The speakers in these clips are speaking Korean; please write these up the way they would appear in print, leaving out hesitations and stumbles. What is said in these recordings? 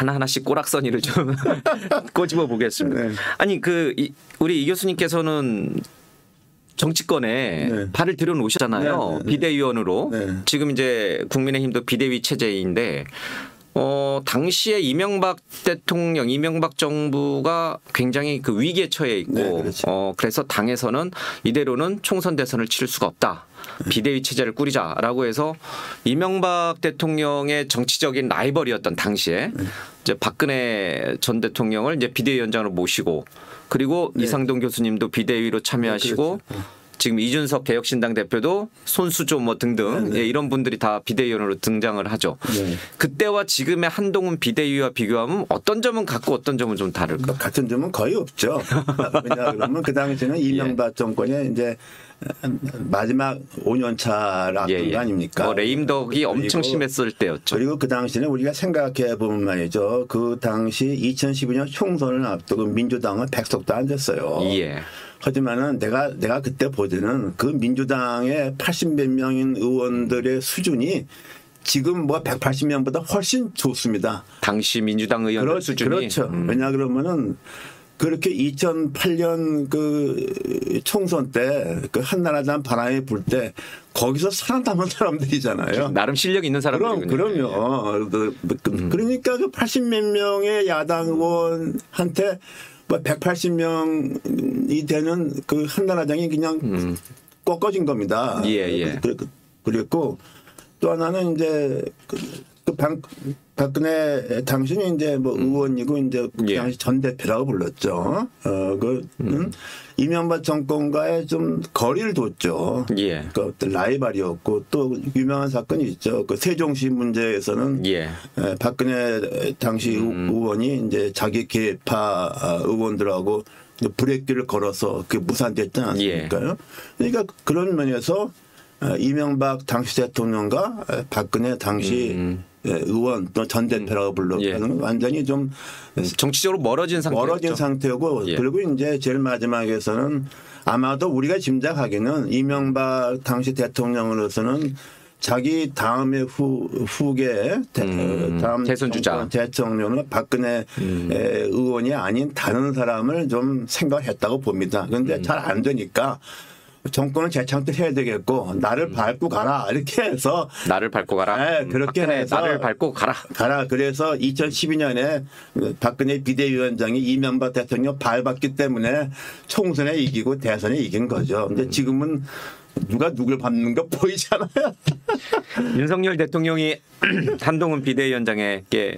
하나하나씩 꼬락서니를 좀 꼬집어 보겠습니다. 네. 아니 우리 이 교수님께서는 정치권에 네. 발을 들여놓으셨잖아요. 네, 네, 네. 비대위원으로. 네. 지금 이제 국민의힘도 비대위 체제인데 당시에 이명박 대통령, 이명박 정부가 굉장히 그 위기에 처해 있고 네, 그렇죠. 그래서 당에서는 이대로는 총선 대선을 치를 수가 없다. 비대위 체제를 꾸리자라고 해서 이명박 대통령의 정치적인 라이벌이었던 당시에 이제 박근혜 전 대통령을 이제 비대위원장으로 모시고 그리고 네. 이상돈 교수님도 비대위로 참여하시고 네, 그렇죠. 지금 이준석 개혁신당 대표도 손수조 뭐 등등 네. 예, 이런 분들이 다 비대위원으로 등장을 하죠. 네. 그때와 지금의 한동훈 비대위와 비교하면 어떤 점은 같고 어떤 점은 좀 다를까? 같은 점은 거의 없죠. 왜냐하면 그 당시에는 이명박 정권의 이제 마지막 5년 차라는 거 아닙니까? 뭐 레임덕이 엄청 심했을 때였죠. 그리고 그 당시에는 우리가 생각해 보면 말이죠. 그 당시 2012년 총선을 앞두고 민주당은 100석도 안 됐어요. 예. 하지만은 내가 그때 보기에는 그 민주당의 80몇 명인 의원들의 수준이 지금 뭐 180명보다 훨씬 좋습니다. 당시 민주당 의원들 수준이. 그렇죠. 왜냐 그러면은 그렇게 2008년 그 총선 때 그 한나라당 바람이 불 때 거기서 살아남은 사람들이잖아요. 나름 실력 있는 사람들이군요. 그럼요. 그러니까 그 80몇 명의 야당 의원한테 뭐 180명이 되는 그 한나라당이 그냥 꺾어진 겁니다. 예. 그랬고 또 하나는 이제 박근혜 당신이 이제 뭐 의원이고 이제 그 당시 전 대표라고 불렀죠. 이명박 정권과의 좀 거리를 뒀죠. 예. 그 어떤 라이벌이었고 또 유명한 사건이 있죠. 그 세종시 문제에서는 박근혜 당시 의원이 이제 자기 계파 의원들하고 브레이크를 걸어서 그게 무산됐지 않습니까요? 그러니까 그런 면에서 이명박 당시 대통령과 박근혜 당시 의원 또 전 대표라고 불러는 완전히 좀 정치적으로 멀어진 상태고 그리고 이제 제일 마지막에서는 아마도 우리가 짐작하기는 이명박 당시 대통령으로서는 자기 다음의 후계 다음 대선주자 대통령은 박근혜 의원이 아닌 다른 사람을 좀 생각했다고 봅니다. 그런데 잘 안 되니까 정권을 재창출해야 되겠고 나를 밟고 가라 이렇게 해서 나를 밟고 가라. 네, 그렇게 해서 나를 밟고 가라. 그래서 2012년에 박근혜 비대위원장이 이명박 대통령 밟았기 때문에 총선에 이기고 대선에 이긴 거죠. 근데 지금은 누가 누굴 밟는 거 보이잖아요. 윤석열 대통령이 한동훈 비대위원장에게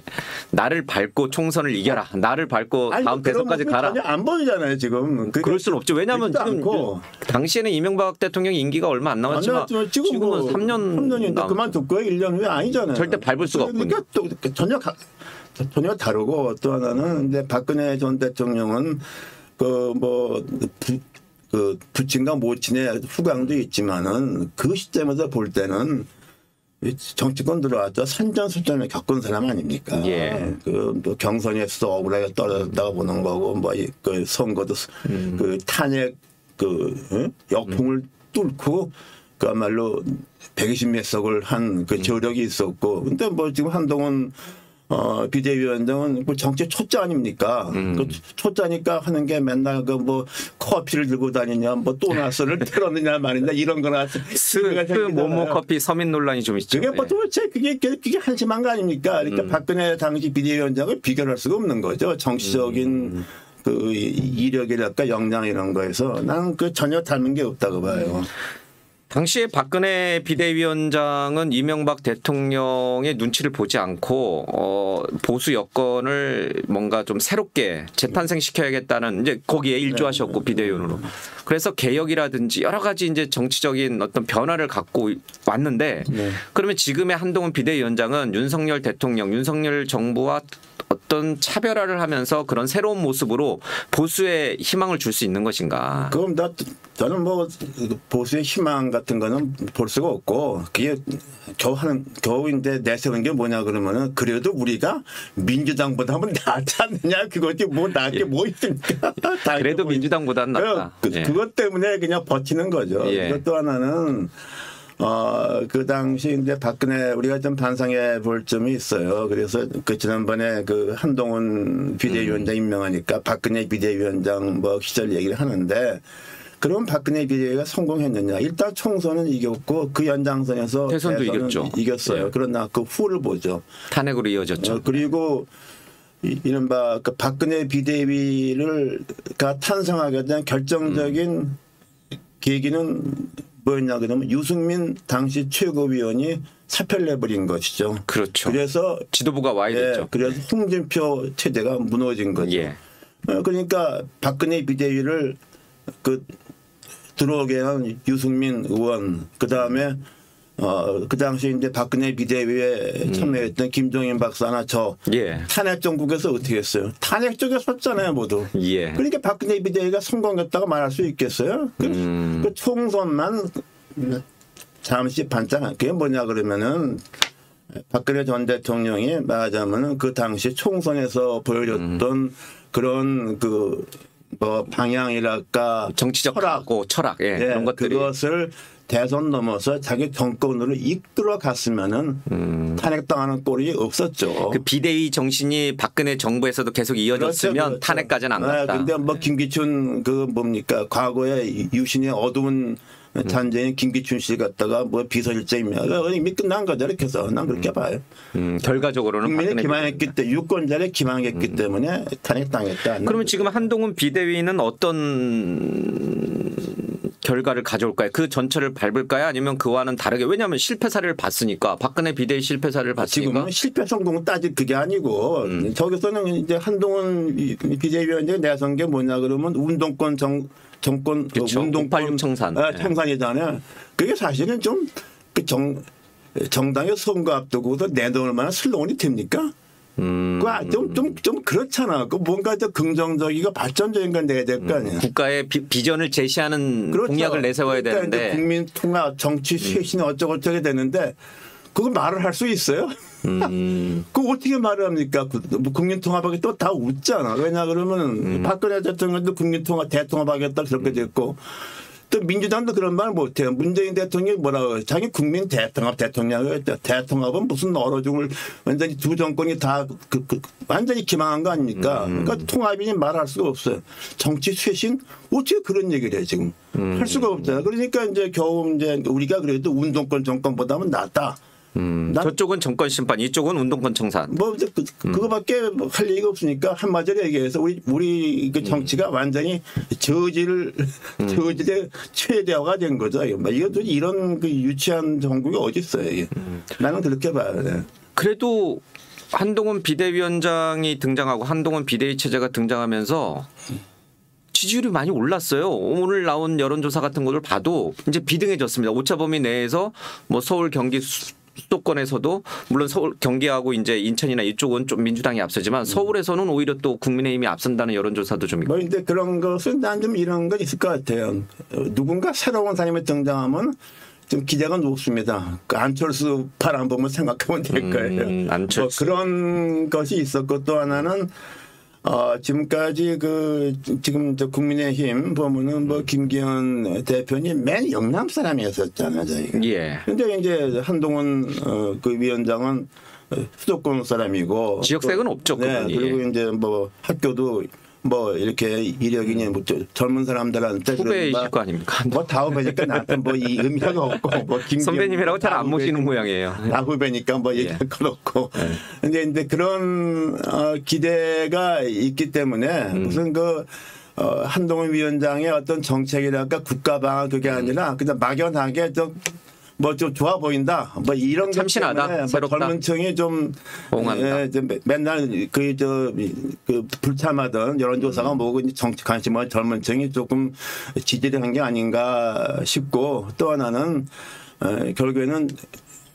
나를 밟고 총선을 이겨라. 나를 밟고 다음 대선까지 가라. 전혀 안 보이잖아요 지금. 그럴 수는 없죠. 왜냐하면 지금 당시에는 이명박 대통령 임기가 얼마 안 남았지만 지금은 뭐 3년인데 그만뒀고요. 1년 후에 아니잖아요. 절대 밟을 수가 없군요. 그러니까 또 전혀 다르고 또 하나는 이제 박근혜 전 대통령은 그 부친과 모친의 후광도 있지만은 그 시점에서 볼 때는 정치권 들어왔죠. 산전수전을 겪은 사람 아닙니까? 그 경선에서 억울하게 떨어졌다가 보는 거고 뭐 그 선거도 그 탄핵 그 역풍을 뚫고 그야말로 120몇 석을 한 그 저력이 있었고 근데 뭐 지금 한동훈 비대위원장은 그 정치 초짜 아닙니까? 그 초짜니까 하는 게 맨날 그 뭐 커피를 들고 다니냐, 뭐 또나스를 틀었느냐 말이냐 이런 거나 모모 커피 서민 논란이 좀 있죠. 그게 뭐 도대체 그게 한심한 거 아닙니까? 그러니까 박근혜 당시 비대위원장을 비교할 수가 없는 거죠. 정치적인 그 이력이랄까 역량 이런 거에서 나는 그 전혀 닮은 게 없다고 봐요. 당시에 박근혜 비대위원장은 이명박 대통령의 눈치를 보지 않고 보수 여건을 뭔가 좀 새롭게 재탄생시켜야겠다는 이제 거기에 일조하셨고 비대위원으로. 그래서 개혁이라든지 여러 가지 이제 정치적인 어떤 변화를 갖고 왔는데 그러면 지금의 한동훈 비대위원장은 윤석열 대통령, 윤석열 정부와 어떤 차별화를 하면서 그런 새로운 모습으로 보수의 희망을 줄 수 있는 것인가? 그럼 저는 뭐 보수의 희망 같은 거는 볼 수가 없고 그게 겨우인데 내세우는 게 뭐냐 그러면은 그래도 우리가 민주당보다 하면 낫지 않느냐 그것이 뭐 나을 게 뭐 있습니까? 그래도 민주당보다는 낫다. 그것 때문에 그냥 버티는 거죠. 이것도 하나는 그 당시 이제 박근혜 우리가 좀 반성해 볼 점이 있어요. 그래서 그 지난번에 그 한동훈 비대위원장 임명하니까 박근혜 비대위원장 뭐 시절 얘기를 하는데 그럼 박근혜 비대위가 성공했느냐? 일단 총선은 이겼고 그 연장선에서 대선도 이겼죠. 이겼어요. 예. 그러나 그 후를 보죠. 탄핵으로 이어졌죠. 그리고 이른바 그 박근혜 비대위가 탄생하게 된 결정적인 계기는 뭐였냐 그러면 유승민 당시 최고위원이 사표를 내버린 것이죠. 그렇죠. 그래서 지도부가 와야 됐죠. 그래서 홍준표 체제가 무너진 거죠. 예. 그러니까 박근혜 비대위를 그 들어오게 한 유승민 의원 그다음에 그 당시 이제 박근혜 비대위에 참여했던 김종인 박사나 저 예. 탄핵 정국에서 어떻게 했어요? 탄핵 쪽에 섰잖아요, 모두. 예. 그러니까 박근혜 비대위가 성공했다고 말할 수 있겠어요? 그 총선만 잠시 반짝. 그게 뭐냐 그러면은 박근혜 전 대통령이 말하자면은 그 당시 총선에서 보여줬던 그런 그 뭐 방향이랄까 정치적 철학 예, 예, 그런 것들이 그것을 대선 넘어서 자기 정권으로 이끌어 갔으면은 탄핵당하는 꼴이 없었죠. 그 비대위 정신이 박근혜 정부에서도 계속 이어졌으면 그렇죠. 탄핵까지는 안 갔다. 근데 뭐 김기춘 그 뭡니까 과거에 유신의 어두운 잔재인 김기춘 씨 갖다가 뭐 비서실장이면 이미 끝난 거죠. 이렇게 해서 난 그렇게 봐요. 결과적으로는 국민이 박근혜 기망했기 때문에 유권자를 기망했기 때문에 탄핵당했다. 그러면 지금 한동훈 비대위는 어떤 결과를 가져올까요? 그 전철을 밟을까요? 아니면 그와는 다르게? 왜냐하면 실패 사례를 봤으니까 박근혜 비대위 실패 사례를 봤으니까. 지금은 실패 성공은 따질 그게 아니고 저기서는 이제 한동훈 비대위원장이 내선 게 뭐냐 그러면 운동권 정권 그렇죠. 운동권 586 청산. 청산이잖아요. 그게 사실은 좀 그 정당의 선거 앞두고서 내놓을 만한 슬로건이 됩니까? 좀 그렇잖아. 그 뭔가 더 긍정적이고 발전적인 건 내야 될 거 아니야. 국가의 비전을 제시하는 그렇죠. 공약을 내세워야 그러니까 되는데. 이제 국민 통합, 정치 쇄신이 어쩌고저쩌게 되는데 그거 말을 할 수 있어요? 그거 어떻게 말을 합니까? 국민 통합하기 또 다 웃잖아. 왜냐 그러면 박근혜 대통령도 국민 통합, 대통합하겠다 그렇게 됐고 또 민주당도 그런 말 못해요. 문재인 대통령이 뭐라고 해요? 자기 국민 대통합을 했죠. 대통합은 무슨 얼어죽을 완전히 두 정권이 다 완전히 기망한 거 아닙니까? 그러니까 통합이니 말할 수가 없어요. 정치 쇄신 어떻게 그런 얘기를 해 지금 할 수가 없잖아요. 그러니까 이제 겨우 이제 우리가 그래도 운동권 정권보다는 낫다. 저쪽은 정권 심판, 이쪽은 운동권 청산. 뭐 이제 그거밖에 할 얘기가 없으니까 한마디로 얘기해서 우리 그 정치가 완전히 저질의 최대화가 된 거죠. 이것도 이런 그 유치한 정국이 어디 있어요? 이게. 나는 그렇게 봐요. 네. 그래도 한동훈 비대위원장이 등장하고 한동훈 비대위 체제가 등장하면서 지지율이 많이 올랐어요. 오늘 나온 여론조사 같은 것을 봐도 이제 비등해졌습니다. 오차범위 내에서 뭐 서울, 경기 수도권에서도 물론 서울, 경기하고 이제 인천이나 이쪽은 좀 민주당이 앞서지만 서울에서는 오히려 또 국민의힘이 앞선다는 여론조사도 좀 있고. 뭐 이제 그런 것은 난 좀 이런 건 있을 것 같아요. 누군가 새로운 사람이 등장하면 좀 기대가 높습니다. 그 안철수 팔 안 보면 생각하면 될 거예요. 안철수. 뭐 그런 것이 있었고 또 하나는 지금까지 지금 저 국민의힘 보면은 뭐 김기현 대표님 맨 영남 사람이었었잖아요, 저희가. 예. 근데 이제 한동훈 그 위원장은 수도권 사람이고 지역색은 없죠. 네, 그분이. 그리고 이제 뭐 학교도 뭐 이렇게 이력이니 뭐 젊은 사람들한테 후배이실 거 아닙니까? 뭐 다 후배니까 나한테 뭐 이 의미가 없고 뭐 선배님이라고 잘 안 모시는 모양이에요. 나 후배니까 뭐 얘기할 건 없고. 근데 이제 그런 기대가 있기 때문에 무슨 한동훈 위원장의 어떤 정책이랄까 국가 방안 그게 아니라 그냥 막연하게 좀 좋아 보인다. 뭐 이런 것 참신하다. 때문에 새롭다. 젊은 층이 좀 맨날 그 불참하던 여론조사가 뭐고 정치 관심은 젊은 층이 조금 지지를 한 게 아닌가 싶고 또 하나는 결국에는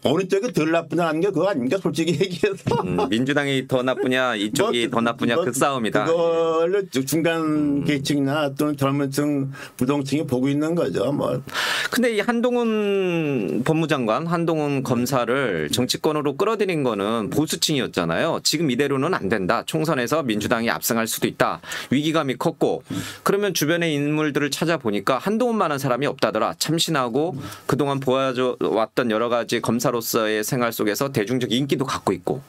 어느 쪽이 덜 나쁘냐는 게 그거 아닙니까? 솔직히 얘기해서. 민주당이 더 나쁘냐 이쪽이 더 나쁘냐 그 싸움이다. 그거를 중간 계층이나 또는 젊은 층 부동층이 보고 있는 거죠. 뭐. 근데 이 한동훈 법무장관, 한동훈 검사를 정치권으로 끌어들인 거는 보수층이었잖아요. 지금 이대로는 안 된다. 총선에서 민주당이 압승할 수도 있다. 위기감이 컸고 그러면 주변의 인물들을 찾아보니까 한동훈만한 사람이 없다더라. 참신하고 그동안 보아왔던 여러 가지 검사로서의 생활 속에서 대중적 인기도 갖고 있고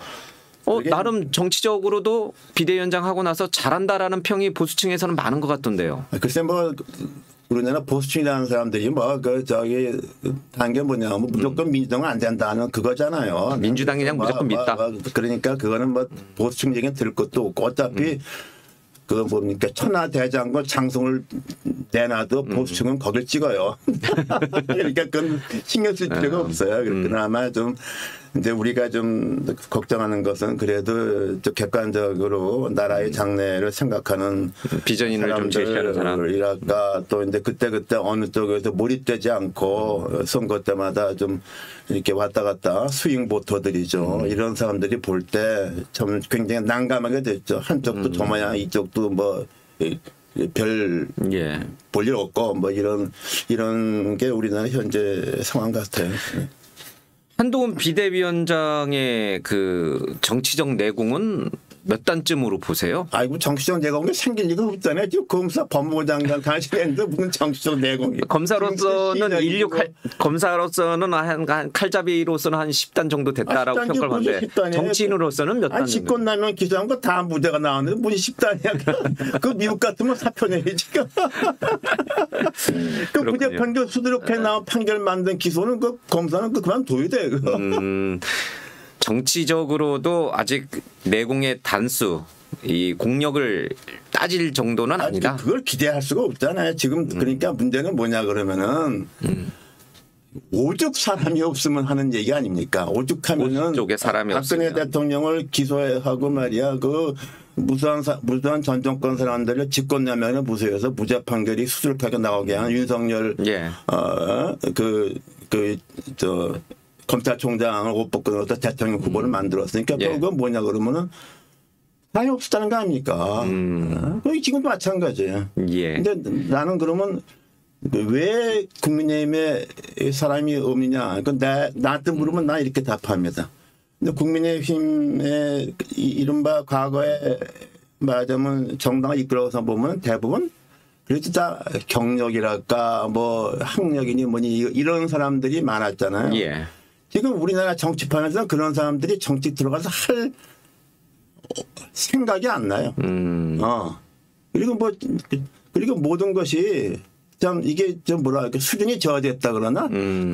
나름 정치적으로도 비대위원장 하고 나서 잘한다라는 평이 보수층에서는 많은 것 같던데요. 글쎄 뭐 우리나라 보수층이라는 사람들이 뭐 그 저기 단계 뭐냐면 무조건 민주당은 안 된다는 그거잖아요. 민주당이 그냥 무조건 믿다. 그러니까 그거는 뭐 보수층 얘기는 들을 것도 없고 어차피 그 뭡니까 천하대장군 장성을 내놔도 보수층은 거길 찍어요. 그러니까 그건 신경 쓸 필요가 없어요. 그나마 좀 이제 우리가 좀 걱정하는 것은 그래도 좀 객관적으로 나라의 장래를 생각하는 비전인을 좀 제시하는 사람들이랄까 또 이제 그때 어느 쪽에서 몰입되지 않고 선거 때마다 좀 이렇게 왔다 갔다 스윙 보터들이죠. 이런 사람들이 볼 때 참 굉장히 난감하게 됐죠. 한쪽도 저 모양 이쪽도 뭐 별 볼 일 없고 뭐 이런 게 우리나라 현재 상황 같아요. 한동훈 비대위원장의 그 정치적 내공은 몇 단쯤으로 보세요? 아이고 정치적 내공이 생길 리가 없잖아요. 지금 검사 법무장관 당신인데 무슨 정치적 내공이? 검사로서는 검사로서는 한 칼잡이로서는 한 10단 정도 됐다라고 평가를 하는데 정치인으로서는 몇 단? 집권 나면 기소한 거 다 무죄가 나왔는데 무슨 10단이야? 그 미국 같으면 사표 내야지. 그 무죄 판결 수두룩해 나온 판결 만든 기소는 그 검사는 그만둬야 돼. 정치적으로도 아직 내공의 단수, 이 공력을 따질 정도는 아니다. 그걸 기대할 수가 없잖아요. 지금 그러니까 문제는 뭐냐 그러면은 오죽 사람이 없으면 하는 얘기 아닙니까? 오죽하면은 쪽에 사람이 박근혜 없으면. 대통령을 기소하고 말이야 그 무수한 전 정권 사람들을 직권남용에 무죄해서 무죄 판결이 수두룩하게 나오게 한 윤석열 검찰총장을 옷 벗겨놓고 대통령 후보를 만들었으니까 그건 뭐냐 그러면은 사람이 없었다는 거 아닙니까? 지금도 마찬가지예요. 근데 나는 그러면 왜 국민의힘에 사람이 없느냐? 나한테 물으면 나 이렇게 답합니다. 근데 국민의힘의 이른바 과거에 말하자면 정당을 이끌어서 보면 대부분 그래도 다 경력이랄까 뭐 학력이니 뭐니 이런 사람들이 많았잖아요. 지금 우리나라 정치판에서는 그런 사람들이 정치 들어가서 할 생각이 안 나요. 그리고 모든 것이 참 이게 좀 뭐랄까 수준이 저하됐다 그러나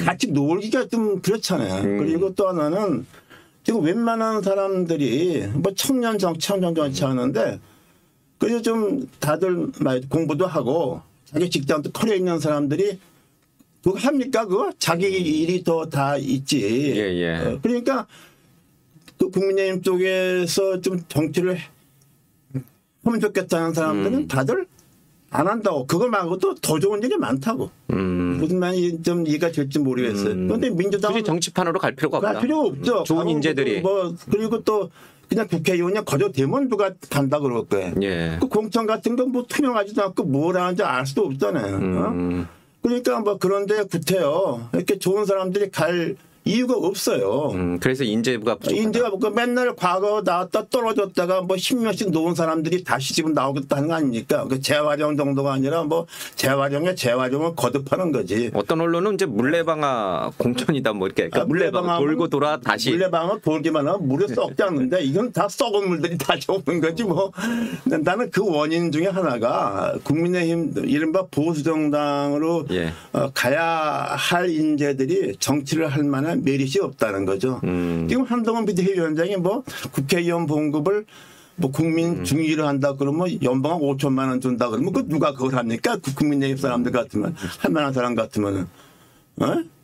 같이 놀기가 좀 그렇잖아요. 그리고 또 하나는 지금 웬만한 사람들이 뭐 청년 정치 하는데 그래서 좀 다들 공부도 하고 자기 직장도 커려 있는 사람들이 그거 합니까? 그거? 자기 일이 더 다 있지. 그러니까 그 국민의힘 쪽에서 좀 정치를 하면 좋겠다는 사람들은 다들 안 한다고. 그거 말고도 더 좋은 일이 많다고. 무슨 말이 좀 이해가 될지 모르겠어요. 그런데 민주당은 굳이 정치판으로 갈 필요가 없다. 갈 필요 없죠. 좋은 인재들이. 그리고 또 그냥 국회의원이 거저 되면 누가 간다 그럴 거예요. 그 공천 같은 건 뭐 투명하지도 않고 뭘 하는지 알 수도 없잖아요. 그러니까 뭐 그런데 구태여 이렇게 좋은 사람들이 갈 이유가 없어요. 그래서 인재가 부족하다. 인재가 맨날 과거 나왔다 떨어졌다가 뭐 10년씩 놓은 사람들이 다시 지금 나오겠다는 거 아닙니까? 그 재활용 정도가 아니라 뭐 재활용을 거듭하는 거지. 어떤 언론은 이제 물레방아 공천이다 뭐 이렇게 그러니까 물레방아 돌고 돌아 다시. 물레방아 돌기만 하면 물에 썩지 않는데 이건 다 썩은 물들이 다 좋은 거지 뭐. 나는 그 원인 중에 하나가 국민의힘 이른바 보수정당으로 가야 할 인재들이 정치를 할 만한 메리트 없다는 거죠. 지금 한동훈 비대위원장이 뭐 국회의원 봉급을 뭐 국민 중위를 한다 그러면 연봉 한 5천만 원 준다 그러면 그 누가 그걸 합니까? 국민의힘 사람들 같으면 할 만한 사람 같으면은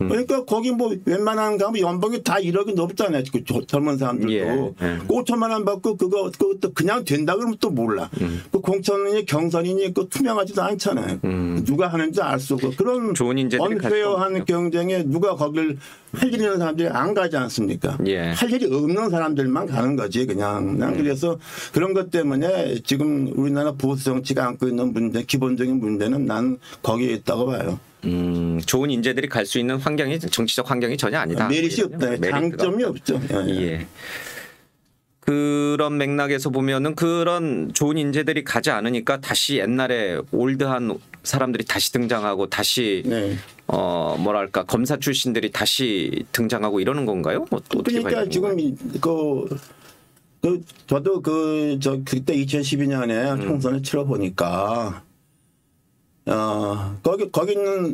그러니까 거기 뭐 웬만한 가면 연봉이 다 1억이 넘잖아요. 그 젊은 사람들도. 예. 예. 5천만 원 받고 그것도 그냥 된다 그러면 또 몰라. 그 공천이니 경선이니 그 투명하지도 않잖아요. 누가 하는지 알 수 없고 그런 좋은 인재들이 갈 수 언페어한 없군요. 경쟁에 누가 거길 할 일 있는 사람들이 안 가지 않습니까? 예. 할 일이 없는 사람들만 가는 거지 그냥. 난 그래서 그런 것 때문에 지금 우리나라 보수 정치가 안고 있는 문제, 기본적인 문제는 난 거기에 있다고 봐요. 좋은 인재들이 갈 수 있는 환경이 정치적 환경이 전혀 아니다. 메리트 없다. 메리트가 장점이 없죠. 예. 그런 맥락에서 보면은 그런 좋은 인재들이 가지 않으니까 다시 옛날에 올드한 사람들이 다시 등장하고 다시 네. 뭐랄까 검사 출신들이 다시 등장하고 이러는 건가요? 그러니까 지금 저도 그때 2012년에 총선을 치러 보니까 거기 있는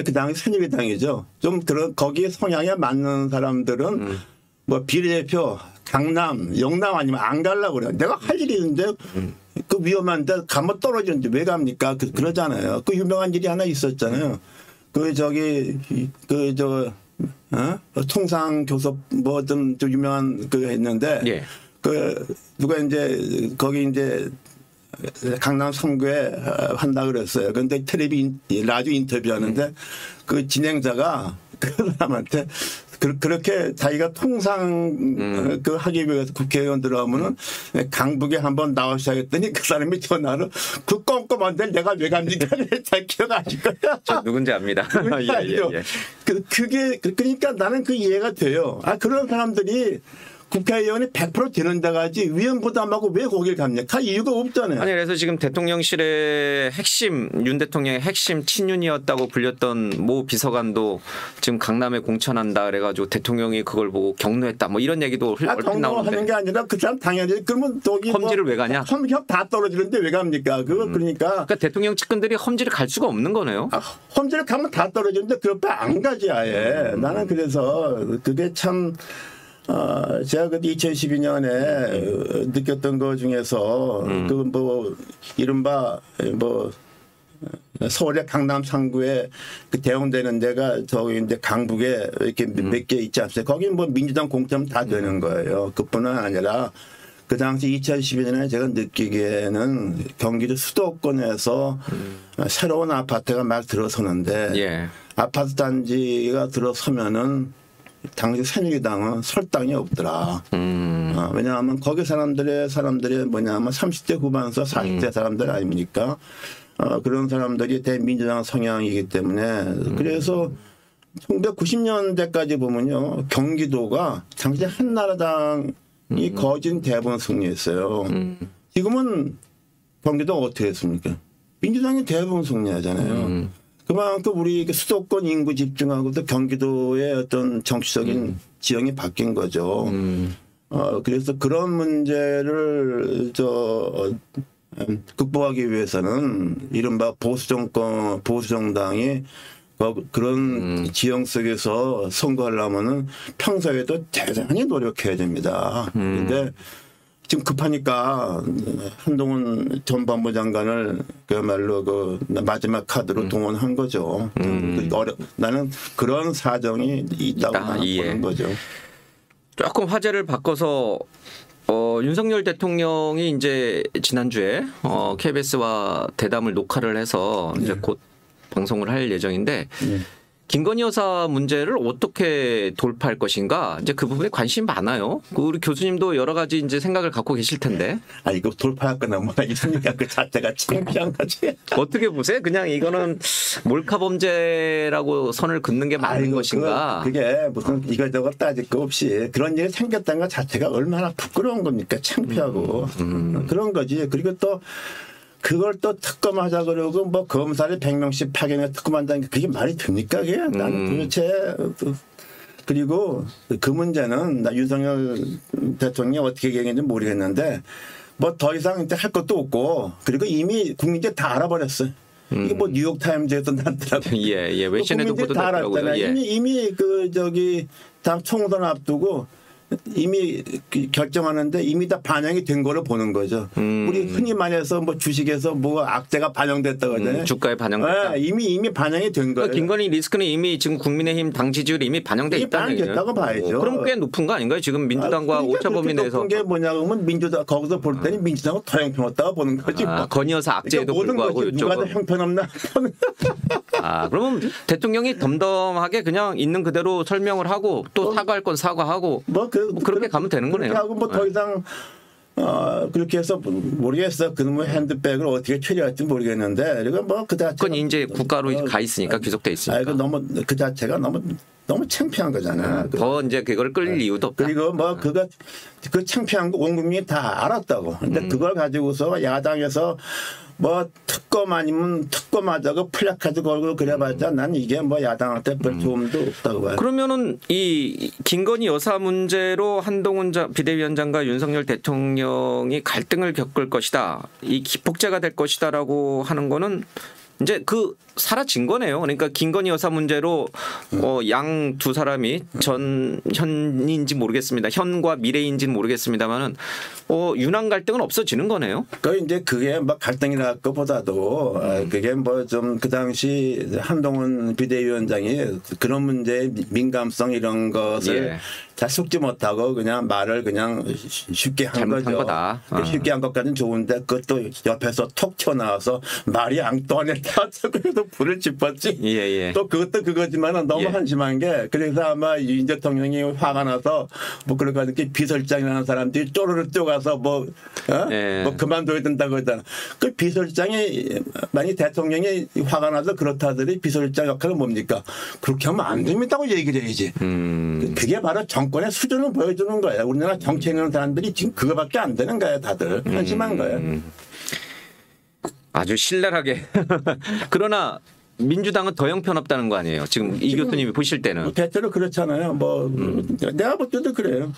그 당이 새누리당이죠. 좀 그런 거기에 성향에 맞는 사람들은 뭐 비례대표 강남, 영남 아니면 안 가려고 그래요. 내가 할 일이 있는데 그 위험한데 가면 떨어지는데 왜 갑니까? 그러잖아요. 그 유명한 일이 하나 있었잖아요. 통상교섭 뭐 좀 유명한 그 했는데 예. 그 누가 이제 거기 이제 강남 3구에 한다 그랬어요. 그런데 라디오 인터뷰하는데 그 진행자가 그 사람한테 그렇게 자기가 통상 그 하기 위해서 국회의원 들어오면은 강북에 한번 나오셔야 했더니 그 사람이 전화로 그 꼼꼼한데 내가 왜 갑니까? 잘 기억하실 거야. 저 누군지 압니다. 예. 그게 그러니까 나는 그 이해가 돼요. 그런 사람들이 국회의원이 100% 되는 데 가지 위원부담하고 왜 거길 갑니까? 이유가 없잖아요. 아니 그래서 지금 대통령실의 핵심 윤 대통령의 핵심 친윤이었다고 불렸던 모 비서관도 지금 강남에 공천한다 그래가지고 대통령이 그걸 보고 격노했다 뭐 이런 얘기도 얼핏 경로하는 나오는데 게 아니라 그 사람 당연히 그러면 저기 험지를 왜 가냐? 험지가 다 떨어지는데 왜 갑니까? 그러니까 대통령 측근들이 험지를 갈 수가 없는 거네요. 험지를 가면 다 떨어지는데 그 옆에 안 가지 아예. 나는 그래서 그게 참 제가 그때 2012년에 느꼈던 것 중에서 그 뭐 이른바 뭐 서울의 강남 3구에 그 대응되는 데가 저기 이제 강북에 이렇게 몇 개 있지 않습니까? 거기 뭐 민주당 공천 다 되는 거예요. 그뿐만 아니라 그 당시 2012년에 제가 느끼기에는 경기도 수도권에서 새로운 아파트가 막 들어서는데 예. 아파트 단지가 들어서면은 당시 새누리당은 설 땅이 없더라. 왜냐하면 거기 사람들이 뭐냐면 30대 후반에서 40대 사람들 아닙니까? 그런 사람들이 대민주당 성향이기 때문에 그래서 1990년대까지 보면요 경기도가 당시 한나라당이 거진 대부분 승리했어요. 지금은 경기도가 어떻게 했습니까? 민주당이 대부분 승리하잖아요. 그만큼 우리 수도권 인구 집중하고도 경기도의 어떤 정치적인 지형이 바뀐 거죠. 그래서 그런 문제를 극복하기 위해서는 이른바 보수정당이 그런 지형 속에서 선거하려면은 평소에도 대단히 노력해야 됩니다. 그런데 지금 급하니까 한동훈 전 법무부 장관을 그야말로 그 마지막 카드로 동원한 거죠. 나는 그런 사정이 있다고 보는 거죠. 조금 화제를 바꿔서 윤석열 대통령이 이제 지난주에 KBS와 대담을 녹화를 해서 이제 곧 방송을 할 예정인데 김건희 여사 문제를 어떻게 돌파할 것인가 이제 그 부분에 관심이 많아요. 우리 교수님도 여러 가지 이제 생각을 갖고 계실 텐데. 이거 돌파할 거나 뭐가 있습니까? 그 자체가 창피한 거지. 어떻게 보세요? 그냥 이거는 몰카 범죄라고 선을 긋는 게 맞는 것인가? 그게 무슨 이거저거 따질 거 없이 그런 일이 생겼다는 것 자체가 얼마나 부끄러운 겁니까? 창피하고 그런 거지. 그리고 또 그걸 또 특검하자 그러고 뭐 검사를 100명씩 파견해 특검한다는 게 그게 말이 됩니까? 그게 나는 도대체 그리고 그 문제는 나 윤석열 대통령이 어떻게 얘기했는지 모르겠는데 뭐 더 이상 이제 할 것도 없고 그리고 이미 국민들이 다 알아버렸어요. 이게 뭐 뉴욕타임즈에서 났더라고요. 예. 외신에도 국민들이 다 보도됐더라고요. 알았잖아요. 이미 그 당 총선 앞두고 이미 결정하는데 이미 다 반영이 된 거로 보는 거죠. 우리 흔히 말해서 뭐 주식에서 뭐 악재가 반영됐다고 하잖아요. 주가에 반영됐다. 네, 이미 반영이 된 거예요. 그러니까 김건희 리스크는 이미 지금 국민의힘 당 지지율이 이미 반영돼 이미 있다는 얘기예요. 반영됐다고 봐야죠. 그럼 꽤 높은 거 아닌가요? 지금 민주당과 그러니까 오차 범위 내에서. 높은 게 뭐냐 그러면 민주당 거기서 볼 때는 민주당은 더 형편없다고 보는 거지. 건희 여사 악재에도 모든 불구하고 것이 누가 더 이쪽은. 형편없나? 그러면 대통령이 덤덤하게 그냥 있는 그대로 설명을 하고 또 사과할 건 사과하고 그렇게 가면 되는 거네요. 그렇게 하고 뭐 더 이상 그렇게 해서 모르겠어. 그놈의 핸드백을 어떻게 처리할지 모르겠는데 그리고 뭐 그 자체가 그건 이제 국가로 가 있으니까 귀속돼 있으니까. 이거 너무 그 자체가 너무 창피한 거잖아. 더 이제 그걸 끌릴 이유도 없다. 그리고 뭐 그 창피한 거 온 국민이 다 알았다고. 근데 그걸 가지고서 야당에서 뭐 특검 아니면 특검하자고 플래카드 걸고 그래봤자 난 이게 뭐 야당한테 별 도움도 없다고 봐요. 그러면은 이 김건희 여사 문제로 한동훈 비대위원장과 윤석열 대통령이 갈등을 겪을 것이다. 이 기폭제가 될 것이다라고 하는 거는 이제 그 사라진 거네요. 그러니까 김건희 여사 문제로 양 두 사람이 현인지 모르겠습니다. 현과 미래인지는 모르겠습니다만은 윤한 갈등은 없어지는 거네요. 그 이제 그게 막 갈등이랄 것보다도 그게 뭐 좀 그 당시 한동훈 비대위원장이 그런 문제의 민감성 이런 것을 잘 속지 못하고 그냥 말을 그냥 쉽게 한 거죠. 거다. 쉽게 한 것까지는 좋은데 그것도 옆에서 톡 튀어나와서 말이 앙떠냈다. 그래서 불을 짚었지. 또 그것도 그거지만 너무 한심한 게 그래서 아마 윤 대통령이 화가 나서 뭐 그러고 이렇게 비서실장이라는 사람들이 쪼르르 뛰어가서 뭐 그만둬야 된다고 했잖아. 그 비서실장이 만약 대통령이 화가 나서 그렇다 하더니 비서실장 역할은 뭡니까? 그렇게 하면 안 됩니다고 얘기를 해야지. 그게 바로 정권의 수준을 보여주는 거예요. 우리나라 정치에 있는 사람들이 지금 그거밖에 안 되는 거예요. 다들 한심한 거예요. 아주 신랄하게. 그러나 민주당은 더 형편없다는 거 아니에요. 지금 이 교수님이 보실 때는. 대체로 그렇잖아요. 뭐 내가 볼 때도 그래요.